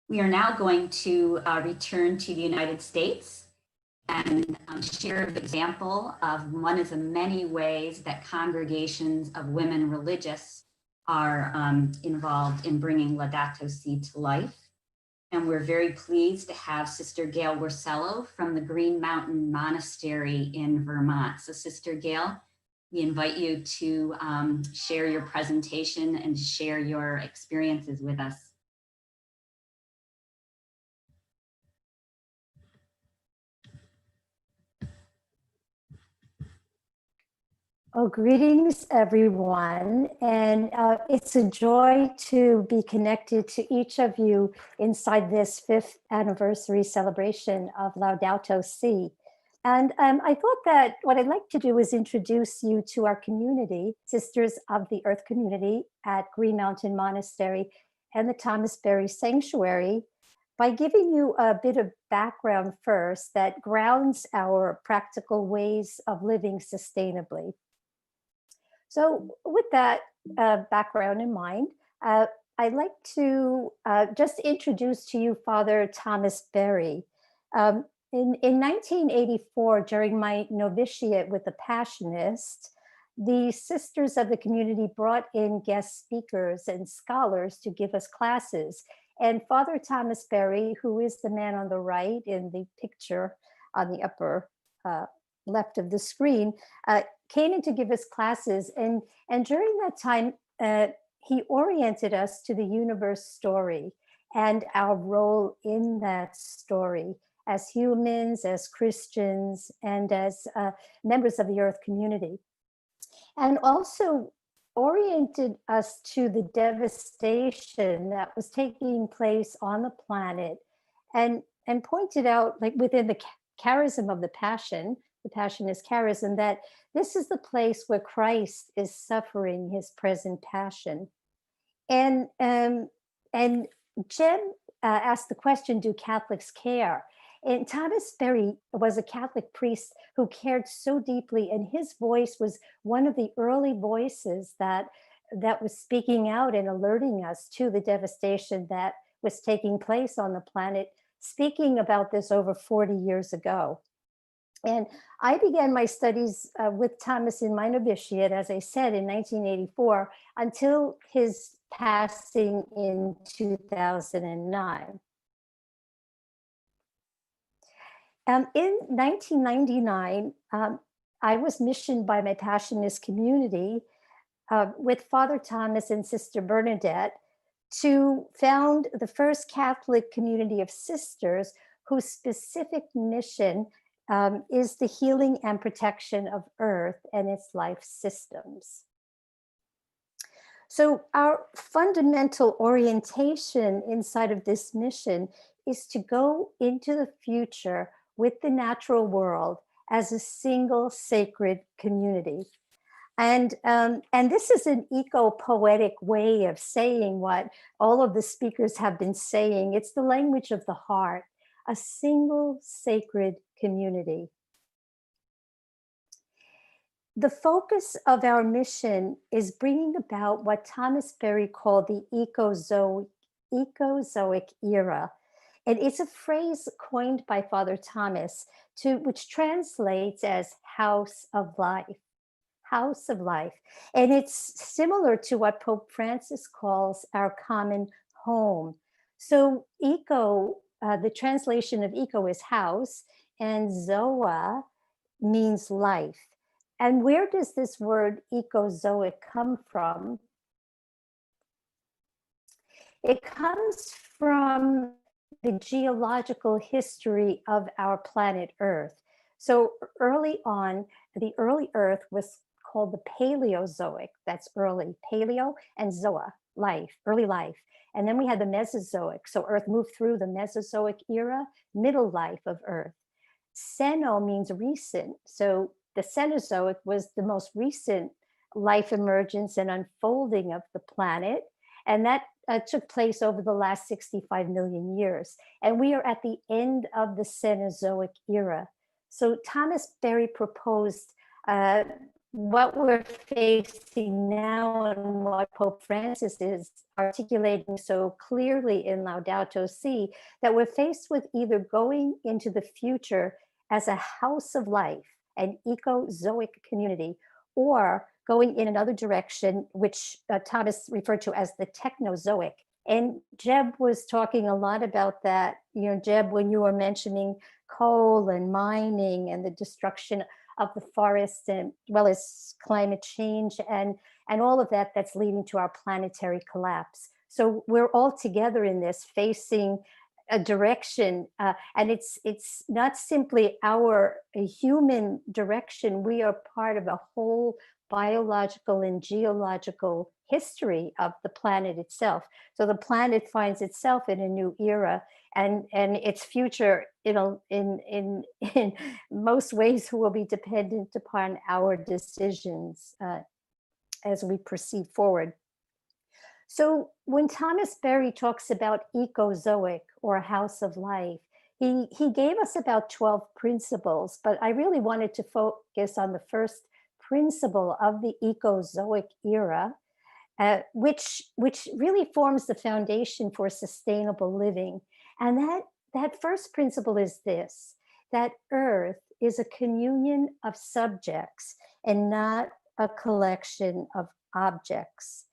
We are now going to return to the United States and share an example of one of the many ways that congregations of women religious are involved in bringing Laudato Si to life. And we're very pleased to have Sister Gail Worcello from the Green Mountain Monastery in Vermont. So Sister Gail, we invite you to share your presentation and share your experiences with us. Oh, greetings, everyone. And it's a joy to be connected to each of you inside this 5th anniversary celebration of Laudato Si. And I thought that what I'd like to do is introduce you to our community, Sisters of the Earth community at Green Mountain Monastery and the Thomas Berry Sanctuary, by giving you a bit of background first that grounds our practical ways of living sustainably. So with that background in mind, I'd like to just introduce to you Father Thomas Berry. In 1984, during my novitiate with the Passionists, the sisters of the community brought in guest speakers and scholars to give us classes. And Father Thomas Berry, who is the man on the right in the picture on the upper left of the screen, came in to give us classes. And during that time, he oriented us to the universe story and our role in that story as humans, as Christians, and as members of the Earth community. And also oriented us to the devastation that was taking place on the planet, and pointed out, like within the charism of the Passion is charism, that this is the place where Christ is suffering his present passion. And Jem asked the question, do Catholics care? And Thomas Berry was a Catholic priest who cared so deeply, and his voice was one of the early voices that was speaking out and alerting us to the devastation that was taking place on the planet, speaking about this over 40 years ago. And I began my studies with Thomas in my novitiate, as I said, in 1984, until his passing in 2009. In 1999, I was missioned by my Passionist community with Father Thomas and Sister Bernadette to found the first Catholic community of sisters whose specific mission is the healing and protection of Earth and its life systems. So our fundamental orientation inside of this mission is to go into the future with the natural world as a single sacred community. And this is an eco-poetic way of saying what all of the speakers have been saying. It's the language of the heart, a single sacred community. The focus of our mission is bringing about what Thomas Berry called the Ecozoic Era. And it's a phrase coined by Father Thomas, which translates as house of life. House of life. And it's similar to what Pope Francis calls our common home. So eco, the translation of eco is house, and zoa means life. And where does this word ecozoic come from? It comes from the geological history of our planet Earth. So early on, the early Earth was called the Paleozoic. That's early, paleo, and zoa, life, early life. And then we had the Mesozoic. So Earth moved through the Mesozoic era, middle life of Earth. Ceno means recent. So the Cenozoic was the most recent life emergence and unfolding of the planet. And that took place over the last 65 million years. And we are at the end of the Cenozoic era. So Thomas Berry proposed what we're facing now and what Pope Francis is articulating so clearly in Laudato Si, that we're faced with either going into the future as a house of life, an ecozoic community, or going in another direction, which Thomas referred to as the technozoic. And Jeb was talking a lot about that. You know, Jeb, when you were mentioning coal and mining and the destruction of the forests, and well as climate change and all of that that's leading to our planetary collapse. So we're all together in this, facing a direction, and it's not simply our human direction. We are part of a whole biological and geological history of the planet itself. So the planet finds itself in a new era, and its future, you know, in most ways will be dependent upon our decisions as we proceed forward. So when Thomas Berry talks about ecozoic or a house of life, he gave us about 12 principles, but I really wanted to focus on the first principle of the Ecozoic era, which really forms the foundation for sustainable living. And that first principle is this, that Earth is a communion of subjects and not a collection of objects.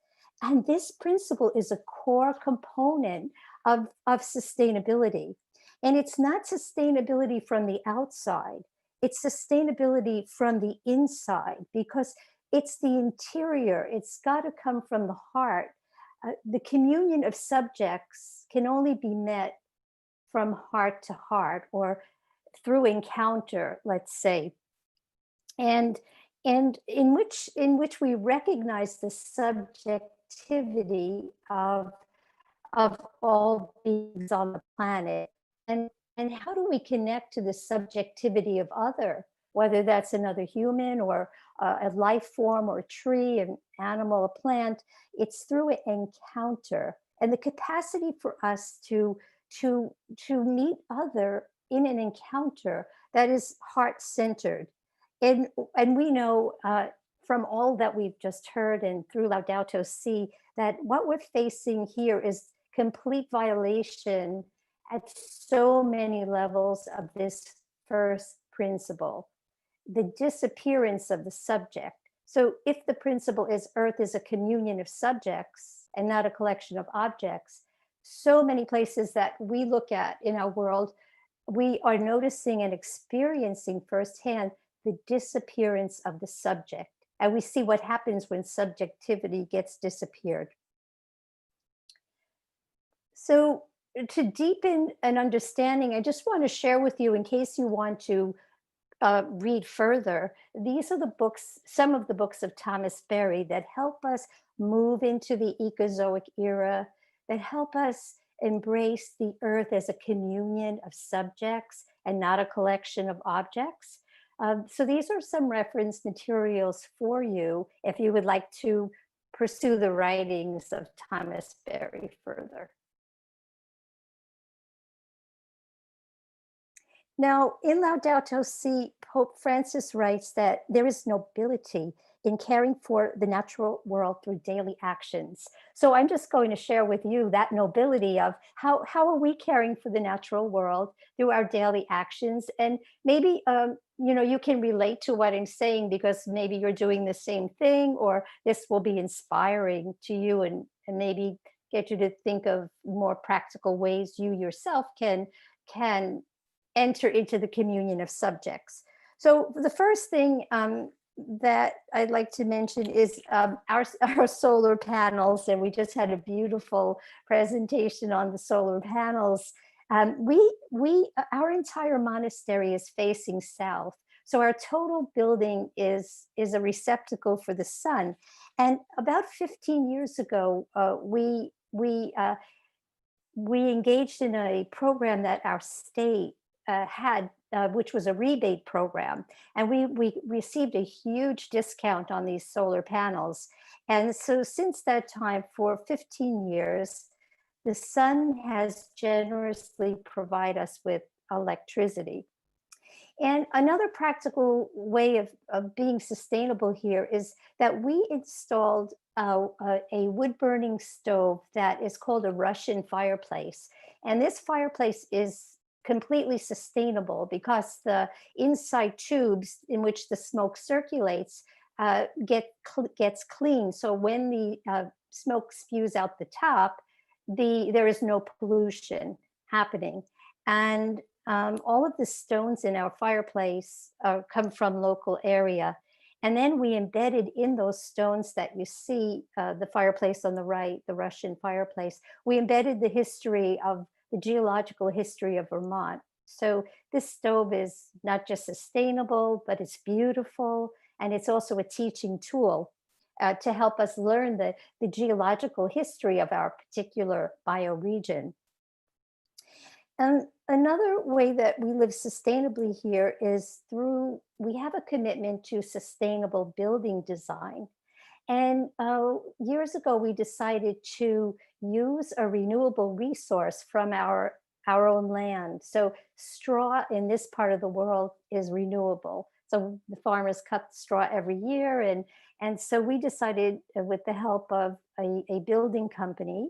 And this principle is a core component of sustainability. And it's not sustainability from the outside, it's sustainability from the inside, because it's the interior. It's got to come from the heart. The communion of subjects can only be met from heart to heart or through encounter, let's say. And in which we recognize the subjectivity of all beings on the planet, and how do we connect to the subjectivity of other, whether that's another human or a life form or a tree, an animal, a plant. It's through an encounter and the capacity for us to meet other in an encounter that is heart-centered. And we know from all that we've just heard and through Laudato Si that what we're facing here is complete violation at so many levels of this first principle, the disappearance of the subject. So if the principle is Earth is a communion of subjects and not a collection of objects, so many places that we look at in our world, we are noticing and experiencing firsthand the disappearance of the subject. And we see what happens when subjectivity gets disappeared. So to deepen an understanding, I just want to share with you, in case you want to read further, these are the books, some of the books of Thomas Berry that help us move into the Ecozoic era, that help us embrace the Earth as a communion of subjects and not a collection of objects. So these are some reference materials for you if you would like to pursue the writings of Thomas Berry further. Now, in Laudato Si, Pope Francis writes that there is nobility in caring for the natural world through daily actions. So I'm just going to share with you that nobility of how are we caring for the natural world through our daily actions. And maybe, you know, you can relate to what I'm saying because maybe you're doing the same thing, or this will be inspiring to you and maybe get you to think of more practical ways you yourself can enter into the communion of subjects. So the first thing that I'd like to mention is our solar panels, and we just had a beautiful presentation on the solar panels. Our entire monastery is facing south, so our total building is a receptacle for the sun. And about 15 years ago, we engaged in a program that our state had, which was a rebate program. And we received a huge discount on these solar panels. And so since that time, for 15 years, the sun has generously provided us with electricity. And another practical way of being sustainable here is that we installed a wood burning stove that is called a Russian fireplace. And this fireplace is completely sustainable because the inside tubes in which the smoke circulates gets clean. So when the smoke spews out the top, there is no pollution happening. And all of the stones in our fireplace come from local area. And then we embedded in those stones that you see, the fireplace on the right, the Russian fireplace, we embedded the history of the geological history of Vermont. So this stove is not just sustainable, but it's beautiful. And it's also a teaching tool to help us learn the geological history of our particular bioregion. And another way that we live sustainably here is we have a commitment to sustainable building design. And years ago, we decided to use a renewable resource from our own land. So straw in this part of the world is renewable. So the farmers cut straw every year. And so we decided, with the help of a building company,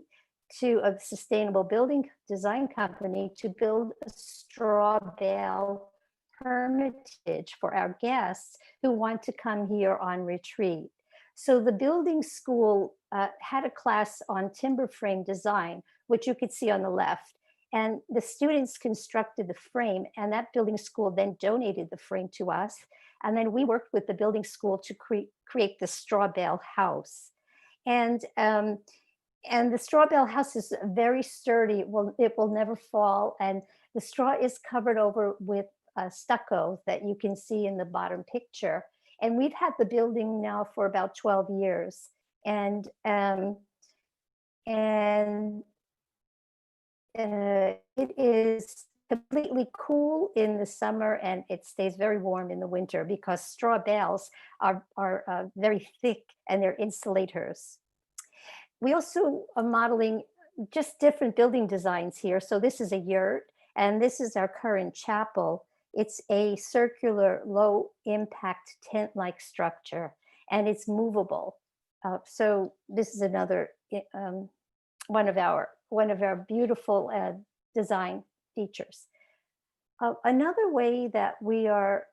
a sustainable building design company, to build a straw bale hermitage for our guests who want to come here on retreat. So the building school had a class on timber frame design, which you could see on the left. And the students constructed the frame, and that building school then donated the frame to us. And then we worked with the building school to create the straw bale house. And the straw bale house is very sturdy. It will never fall. And the straw is covered over with stucco that you can see in the bottom picture. And we've had the building now for about 12 years. And it is completely cool in the summer, and it stays very warm in the winter because straw bales are very thick and they're insulators. We also are modeling just different building designs here. So this is a yurt, and this is our current chapel. It's a circular, low impact tent-like structure, and it's movable. So this is another one of our beautiful design features. Another way that we are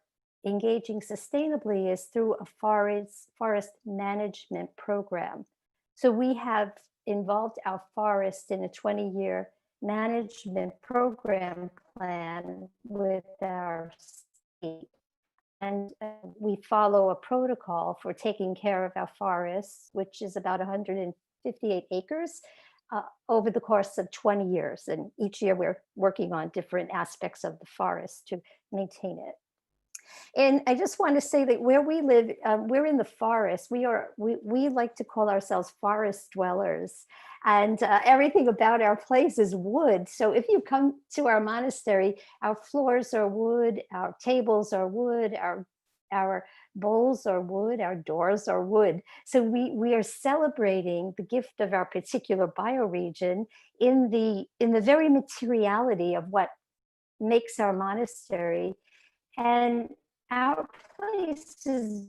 engaging sustainably is through a forest management program. So we have involved our forest in a 20-year management program plan with our state. And we follow a protocol for taking care of our forests, which is about 158 acres over the course of 20 years. And each year we're working on different aspects of the forest to maintain it. And I just want to say that where we live, we're in the forest. We like to call ourselves forest dwellers, and everything about our place is wood. So if you come to our monastery, our floors are wood, our tables are wood, our bowls are wood, our doors are wood. So we are celebrating the gift of our particular bioregion in the very materiality of what makes our monastery. And our place is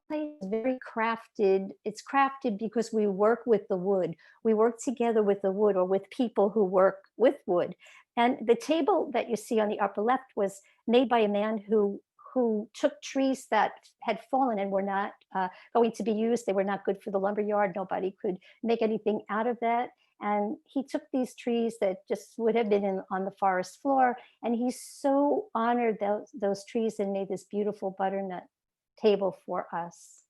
very crafted. It's crafted because we work with the wood. We work together with the wood, or with people who work with wood. And the table that you see on the upper left was made by a man who took trees that had fallen and were not going to be used. They were not good for the lumber yard. Nobody could make anything out of that. And he took these trees that just would have been on the forest floor, and he so honored those trees and made this beautiful butternut table for us.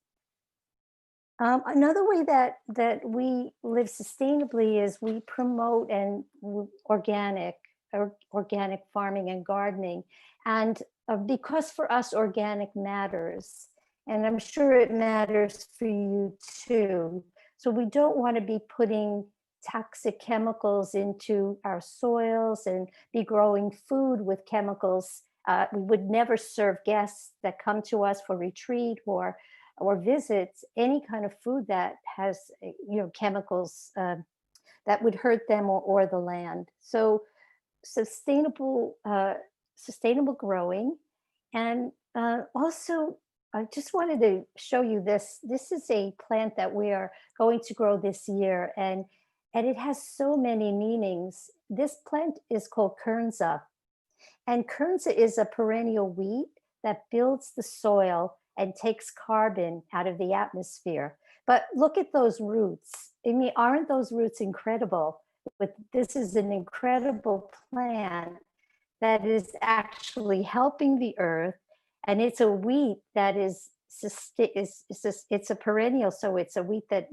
Another way that we live sustainably is we promote organic farming and gardening. And because for us, organic matters, and I'm sure it matters for you too. So we don't want to be putting toxic chemicals into our soils and be growing food with chemicals. We would never serve guests that come to us for retreat or visits any kind of food that has chemicals that would hurt them or the land. So sustainable sustainable growing. And also, I just wanted to show you this. This is a plant that we are going to grow this year, and it has so many meanings. This plant is called kernza, and kernza is a perennial wheat that builds the soil and takes carbon out of the atmosphere. But look at those roots. I mean, aren't those roots incredible? But this is an incredible plant that is actually helping the earth, and it's a wheat that it's a perennial, so it's a wheat that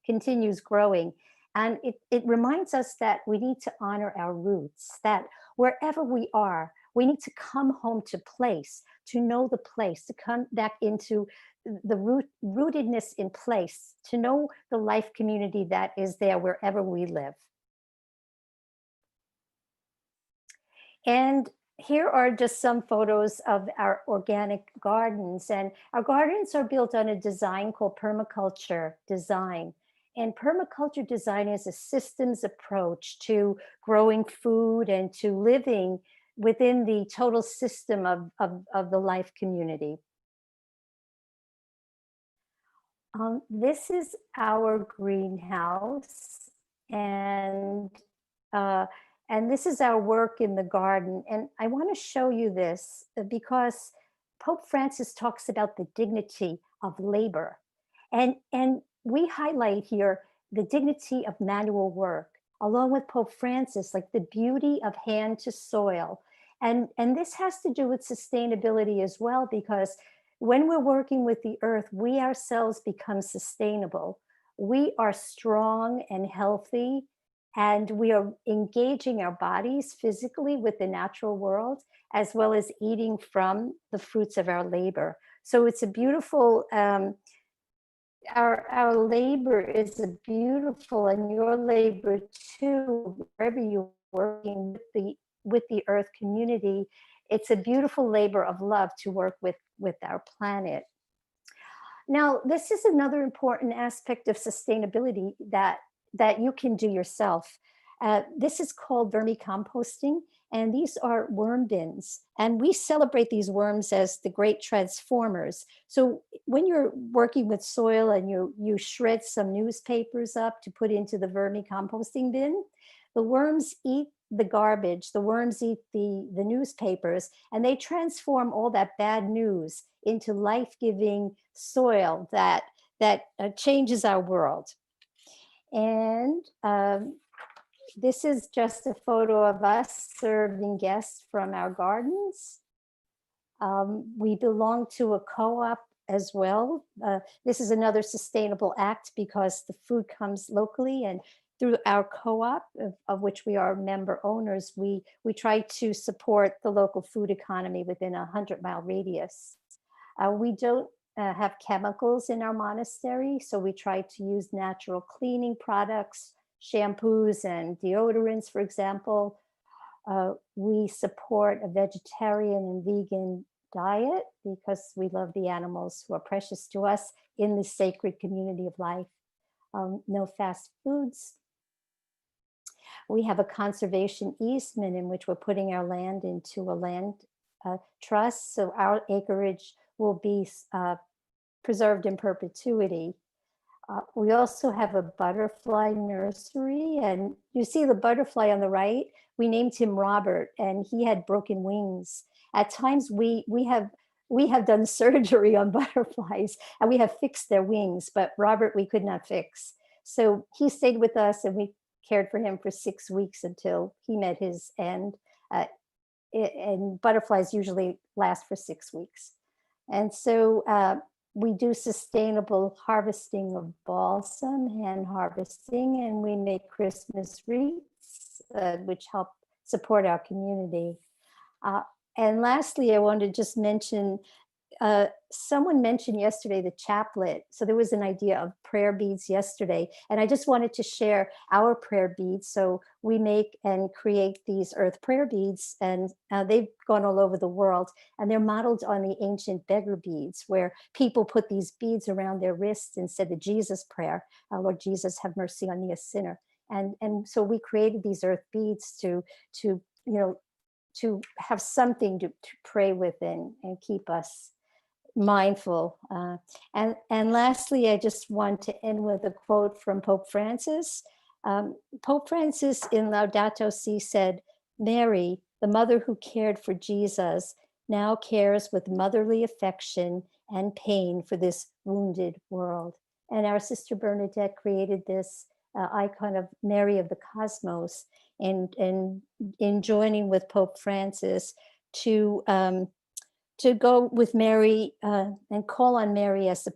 continues growing. And it reminds us that we need to honor our roots, that wherever we are, we need to come home to place, to know the place, to come back into the rootedness in place, to know the life community that is there wherever we live. And here are just some photos of our organic gardens. And our gardens are built on a design called permaculture design. And permaculture design is a systems approach to growing food and to living within the total system of the life community. This is our greenhouse, and this is our work in the garden. And I want to show you this because Pope Francis talks about the dignity of labor. And we highlight here the dignity of manual work, along with Pope Francis, like the beauty of hand to soil. And this has to do with sustainability as well, because when we're working with the earth, we ourselves become sustainable. We are strong and healthy, and we are engaging our bodies physically with the natural world, as well as eating from the fruits of our labor. So it's a beautiful, our labor is a beautiful, and your labor too, wherever you're working with the earth community, it's a beautiful labor of love to work with our planet. Now, this is another important aspect of sustainability that you can do yourself. This is called vermicomposting, and these are worm bins. And we celebrate these worms as the great transformers. So when you're working with soil and you shred some newspapers up to put into the vermicomposting bin, the worms eat the garbage, the worms eat the newspapers, and they transform all that bad news into life-giving soil that changes our world. And this is just a photo of us serving guests from our gardens. We belong to a co-op as well. This is another sustainable act because the food comes locally, and through our co-op, of which we are member owners, we try to support the local food economy within a 100-mile radius. We don't have chemicals in our monastery, so we try to use natural cleaning products, shampoos and deodorants, for example. We support a vegetarian and vegan diet because we love the animals who are precious to us in the sacred community of life. No fast foods. We have a conservation easement in which we're putting our land into a land trust, so our acreage will be preserved in perpetuity. We also have a butterfly nursery, and you see the butterfly on the right. We named him Robert, and he had broken wings. At times, we have done surgery on butterflies, and we have fixed their wings, but Robert we could not fix. So he stayed with us, and we cared for him for 6 weeks until he met his end. And butterflies usually last for 6 weeks. And so we do sustainable harvesting of balsam, hand harvesting, and we make Christmas wreaths, which help support our community. And lastly, I want to just mention, someone mentioned yesterday the chaplet. So there was an idea of prayer beads yesterday, and I just wanted to share our prayer beads. So we make and create these earth prayer beads, and they've gone all over the world, and they're modeled on the ancient beggar beads, where people put these beads around their wrists and said the Jesus prayer, Lord Jesus, have mercy on me, a sinner. And so we created these earth beads to have something to pray within and keep us mindful. And lastly, I just want to end with a quote from Pope Francis. Pope Francis in Laudato Si said, "Mary, the mother who cared for Jesus, now cares with motherly affection and pain for this wounded world." And our Sister Bernadette created this icon of Mary of the Cosmos, and in joining with Pope Francis to go with Mary and call on Mary as the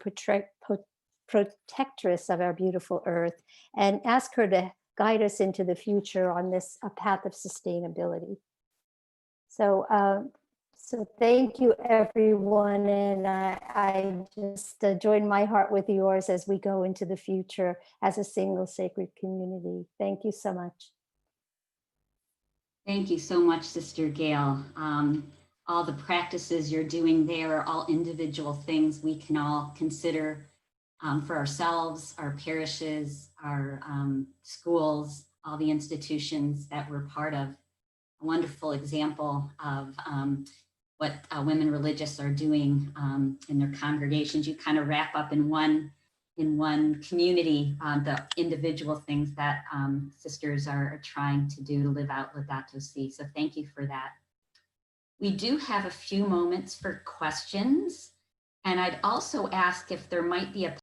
protectress of our beautiful earth, and ask her to guide us into the future on this path of sustainability. So, so thank you, everyone, and I just join my heart with yours as we go into the future as a single sacred community. Thank you so much. Thank you so much, Sister Gail. All the practices you're doing there are all individual things we can all consider for ourselves, our parishes, our schools, all the institutions that we're part of. A wonderful example of what women religious are doing in their congregations. You kind of wrap up in one community the individual things that sisters are trying to do to live out Laudato Si. So thank you for that. We do have a few moments for questions. And I'd also ask if there might be a